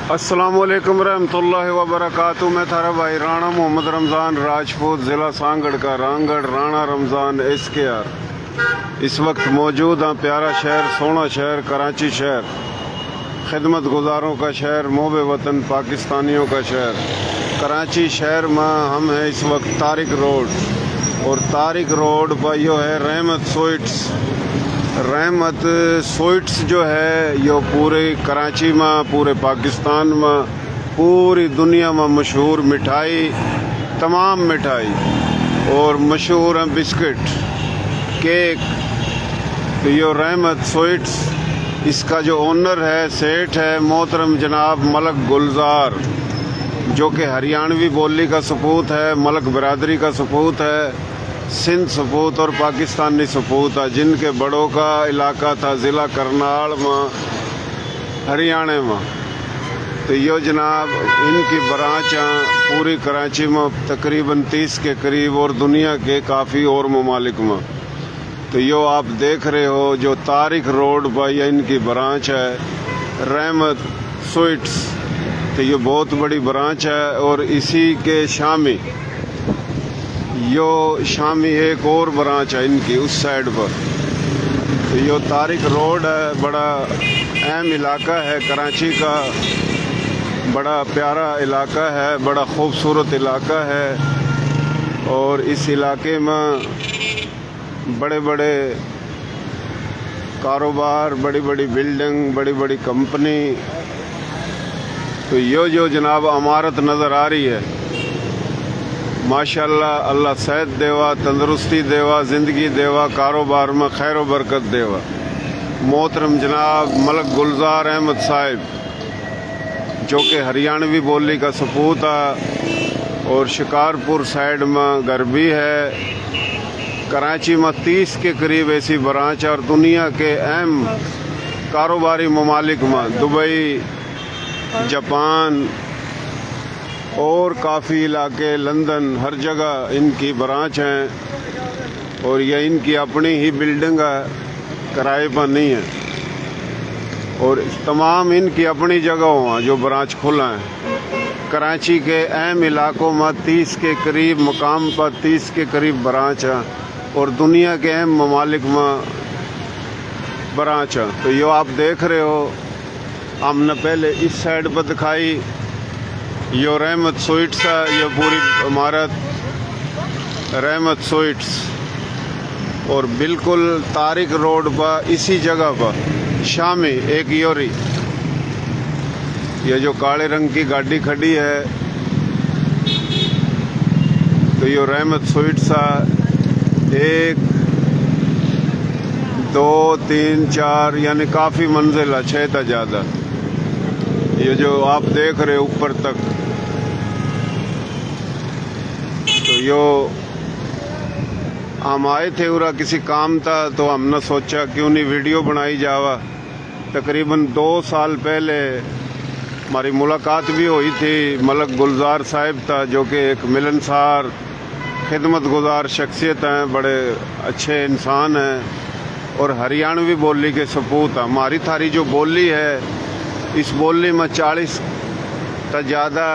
अस्सलामुअलैकुम रहमतुल्लाहि व बरकातुहू। मैं थारा भाई राणा मोहम्मद रमज़ान राजपूत, ज़िला सांगड़ का रांगड़ राणा रमज़ान SKR। इस वक्त मौजूद हाँ प्यारा शहर, सोना शहर, कराची शहर, खिदमत गुजारों का शहर, मोहब्बे वतन पाकिस्तानियों का शहर। कराची शहर में हम हैं इस वक्त तारिक रोड, और तारिक रोड पर यो है रहमत स्वीट्स। रहमत स्वीट्स जो है यो पूरे कराची में, पूरे पाकिस्तान में, पूरी दुनिया में मशहूर मिठाई, तमाम मिठाई, और मशहूर हैं बिस्किट, केक। तो यो रहमत स्वीट्स, इसका जो ओनर है, सेठ है मोहतरम जनाब मलक गुलजार, जो कि हरियाणवी बोली का सपूत है, मलक बरादरी का सपूत है, सिंध सपूत और पाकिस्तानी सपूत है, जिनके बड़ों का इलाका था ज़िला करनाल में, हरियाणा में। तो यो जनाब इनकी ब्रांचां पूरी कराची में तकरीबन 30 के करीब, और दुनिया के काफ़ी और ममालिक में। तो यो आप देख रहे हो जो तारिक रोड पर यह इनकी ब्रांच है, रहमत स्वीट्स। तो ये बहुत बड़ी ब्रांच है, और इसी के शामी यो शामी एक और ब्रांच है इनकी उस साइड पर। तो यो तारिक रोड है, बड़ा अहम इलाका है कराची का, बड़ा प्यारा इलाका है, बड़ा खूबसूरत इलाका है। और इस इलाके में बड़े बड़े कारोबार, बड़ी बड़ी बिल्डिंग, बड़ी बड़ी कंपनी। तो यो जो जनाब इमारत नज़र आ रही है, माशाल्लाह, अल्लाह सेहत देवा, तंदुरुस्ती देवा, ज़िंदगी देवा, कारोबार में खैर व बरकत देवा। मोहतरम जनाब मलक गुलजार अहमद साहिब, जो कि हरियाणवी बोली का सपूत है, और शिकारपुर साइड में घर भी है। कराची में 30 के करीब ऐसी ब्रांच, और दुनिया के अहम कारोबारी ममालिक में दुबई, जापान और काफ़ी इलाके, लंदन, हर जगह इनकी ब्रांच हैं। और यह इनकी अपनी ही बिल्डिंग है, किराए पर नहीं है, और तमाम इनकी अपनी जगहों हैं जो ब्रांच खुला है। कराची के अहम इलाकों में 30 के करीब मकाम पर 30 के करीब ब्रांच है, और दुनिया के अहम ममालिक में ब्रांच है। तो ये आप देख रहे हो, हमने पहले इस साइड पर दिखाई, यो रहमत स्वीट्स है, ये पूरी इमारत रहमत स्वीट्स। और बिल्कुल तारिक रोड पर इसी जगह पर शामी एक योरी, ये जो काले रंग की गाड़ी खड़ी है, तो यो रहमत स्वीट्स है। 1 2 3 4 यानी काफ़ी मंजिल है, 6 था ज़्यादा। ये जो आप देख रहे ऊपर तक, तो यो हम आए थे उरा किसी काम था, तो हमने सोचा क्यों नहीं वीडियो बनाई जावा। तकरीबन 2 साल पहले हमारी मुलाकात भी हुई थी। मलक गुलजार साहिब था, जो कि एक मिलनसार खिदमत गुजार शख्सियत हैं, बड़े अच्छे इंसान हैं, और हरियाणवी बोली के सपूत हैं। हमारी थारी जो बोली है, इस बोली में 40 से ज़्यादा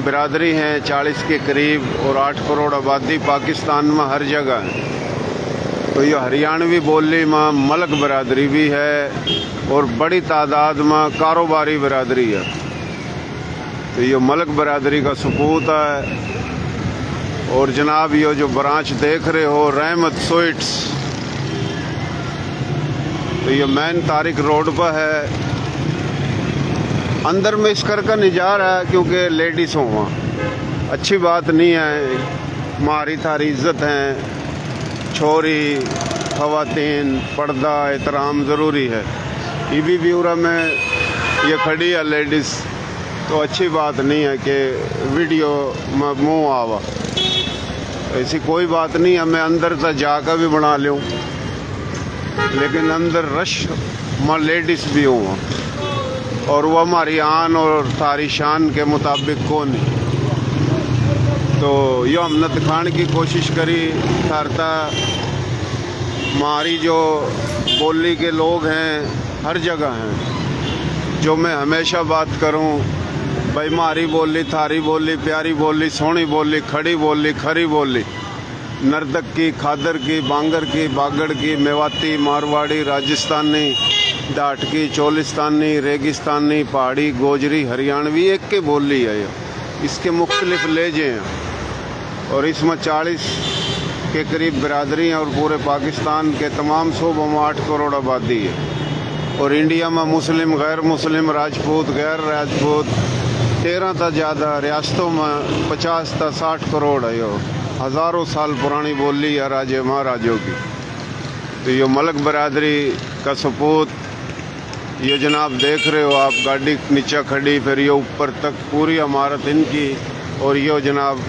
बिरादरी हैं, 40 के करीब, और 8 करोड़ आबादी पाकिस्तान में हर जगह है। तो ये हरियाणवी बोली में मलक बिरादरी भी है, और बड़ी तादाद में कारोबारी बिरादरी है। तो ये मलक बिरादरी का सपूत है। और जनाब ये जो ब्रांच देख रहे हो रहमत स्वीट्स, तो ये मेन तारिक रोड पर है। अंदर में इस कर का निजार है, क्योंकि लेडीज़ हो वहाँ, अच्छी बात नहीं है। हमारी थारी इज़्ज़त है, छोरी ख़वातीन, पर्दा एहतराम ज़रूरी है। ये भी उरा में ये खड़ी है लेडीज़, तो अच्छी बात नहीं है कि वीडियो में मुँह आवा। ऐसी कोई बात नहीं है, मैं अंदर तक जाकर भी बना लूँ, लेकिन अंदर रश में लेडीज़ भी हुआ, और वह हमारी आन और तारी शान के मुताबिक को नहीं। तो यो हमने दिखाने की कोशिश करी थारता। हमारी जो बोली के लोग हैं हर जगह हैं, जो मैं हमेशा बात करूं, भाई मारी बोली, थारी बोली, प्यारी बोली, सोहनी बोली, खड़ी बोली, खरी बोली, नर्दक की, खादर की, बांगर की, बागड़ की, मेवाती, मारवाड़ी, राजस्थानी, डाटकी, चोलिस्तानी, रेगिस्तानी, पहाड़ी, गोजरी, हरियाणवी, एक के बोली है ये। इसके मुख्तलिफ लहजे हैं और इसमें 40 के करीब बिरादरी हैं और पूरे पाकिस्तान के तमाम सूबों में 8 करोड़ आबादी है। और इंडिया में मुस्लिम, गैर मुस्लिम, राजपूत, गैर राजपूत 13 तक ज़्यादा, रियासतों में 50 तक 60 करोड़ है। यो हज़ारों साल पुरानी बोली है राजे महाराजों की। तो ये मलक बरादरी का सपूत, ये जनाब देख रहे हो आप, गाड़ी नीचे खड़ी, फिर ये ऊपर तक पूरी इमारत इनकी। और ये जनाब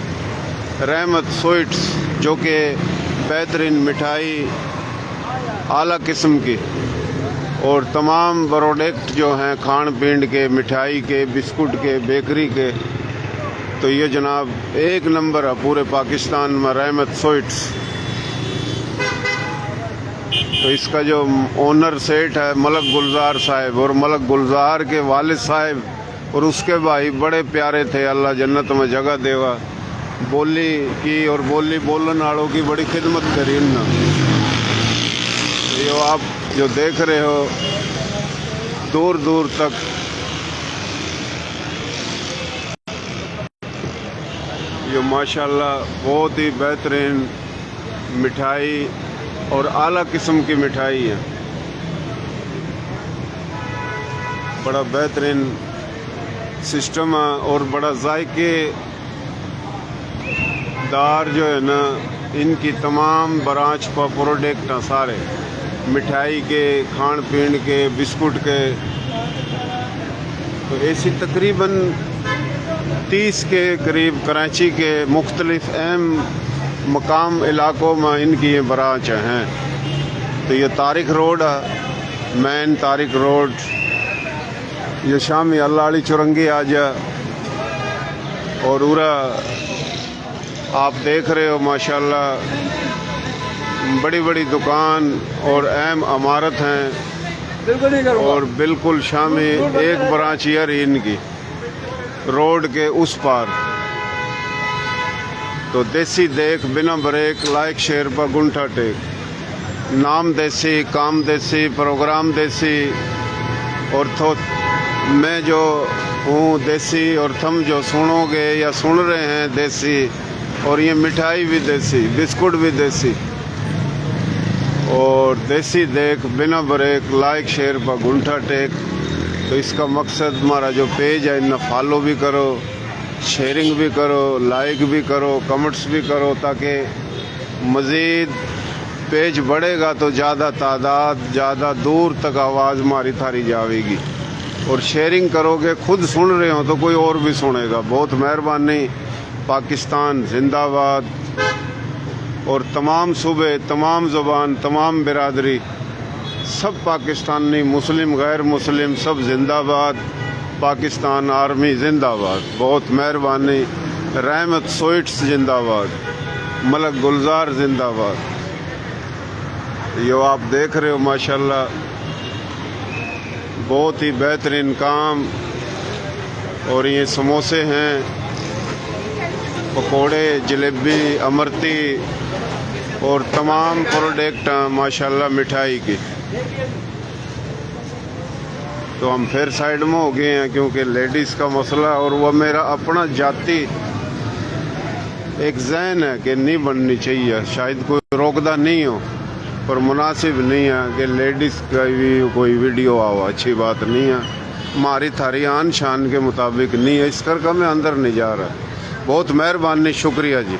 रहमत स्वीट्स, जो कि बेहतरीन मिठाई आला किस्म की और तमाम प्रोडक्ट जो हैं खान पीन के, मिठाई के, बिस्कुट के, बेकरी के, तो ये जनाब एक नंबर है पूरे पाकिस्तान में रहमत स्वीट्स। तो इसका जो ओनर सेठ है मलक गुलजार साहब, और मलक गुलजार के वालिद साहब और उसके भाई बड़े प्यारे थे, अल्लाह जन्नत में जगह देवा। बोली की और बोली बोलन वालों की बड़ी खिदमत करी उन्होंने। ये आप जो देख रहे हो दूर दूर तक ये माशाल्लाह बहुत ही बेहतरीन मिठाई और आला किस्म की मिठाई है। बड़ा बेहतरीन सिस्टम है और बड़ा जायके दार जो है ना, इनकी तमाम ब्रांच पर प्रोडक्ट हैं सारे, मिठाई के, खान पीन के, बिस्कुट के। तो ऐसी तकरीबन 30 के करीब कराची के मुख्तलिफ अहम मकाम इलाकों में इनकी ये ब्रांच हैं। तो ये तारिक रोड है, मेन तारिक रोड, ये शामी अल्लाड़ी चुरंगी आ जा और उरा आप देख रहे हो माशाल्लाह बड़ी बड़ी दुकान और अहम इमारत हैं। और बिल्कुल शामी एक ब्रांच यार इनकी रोड के उस पार। तो देसी देख, बिना ब्रेक, लाइक शेर पर गुंठा टेक, नाम देसी, काम देसी, प्रोग्राम देसी। और तो मैं जो हूँ देसी और तुम जो सुनोगे या सुन रहे हैं देसी। और ये मिठाई भी देसी, बिस्कुट भी देसी और देसी देख, बिना ब्रेक, लाइक शेयर पर गुंठा टेक। तो इसका मकसद हमारा जो पेज है इन्हें फॉलो भी करो, शेयरिंग भी करो, लाइक भी करो, कमेंट्स भी करो, ताकि मज़ीद पेज बढ़ेगा तो ज़्यादा तादाद, ज़्यादा दूर तक आवाज़ हमारी थारी जाएगी। और शेयरिंग करोगे, खुद सुन रहे हो तो कोई और भी सुनेगा। बहुत मेहरबानी। पाकिस्तान जिंदाबाद। और तमाम सूबे, तमाम ज़ुबान, तमाम बिरादरी, सब पाकिस्तानी, मुस्लिम, गैर मुस्लिम, सब जिंदाबाद। पाकिस्तान आर्मी जिंदाबाद। बहुत मेहरबानी। रहमत स्वीट्स जिंदाबाद। मलक गुलजार जिंदाबाद। ये आप देख रहे हो माशाल्लाह बहुत ही बेहतरीन काम। और ये समोसे हैं, पकोड़े, जलेबी, अमरती और तमाम प्रोडक्ट माशाल्लाह मिठाई की। तो हम फिर साइड में हो गए हैं क्योंकि लेडीज़ का मसला, और वह मेरा अपना जाती एक ज़हन है कि नहीं बननी चाहिए, शायद कोई रोकदा नहीं हो, पर मुनासिब नहीं है कि लेडीज़ का भी कोई वीडियो आओ, अच्छी बात नहीं है। हमारी थारी आन शान के मुताबिक नहीं है, इस करके मैं अंदर नहीं जा रहा। बहुत मेहरबानी, शुक्रिया जी।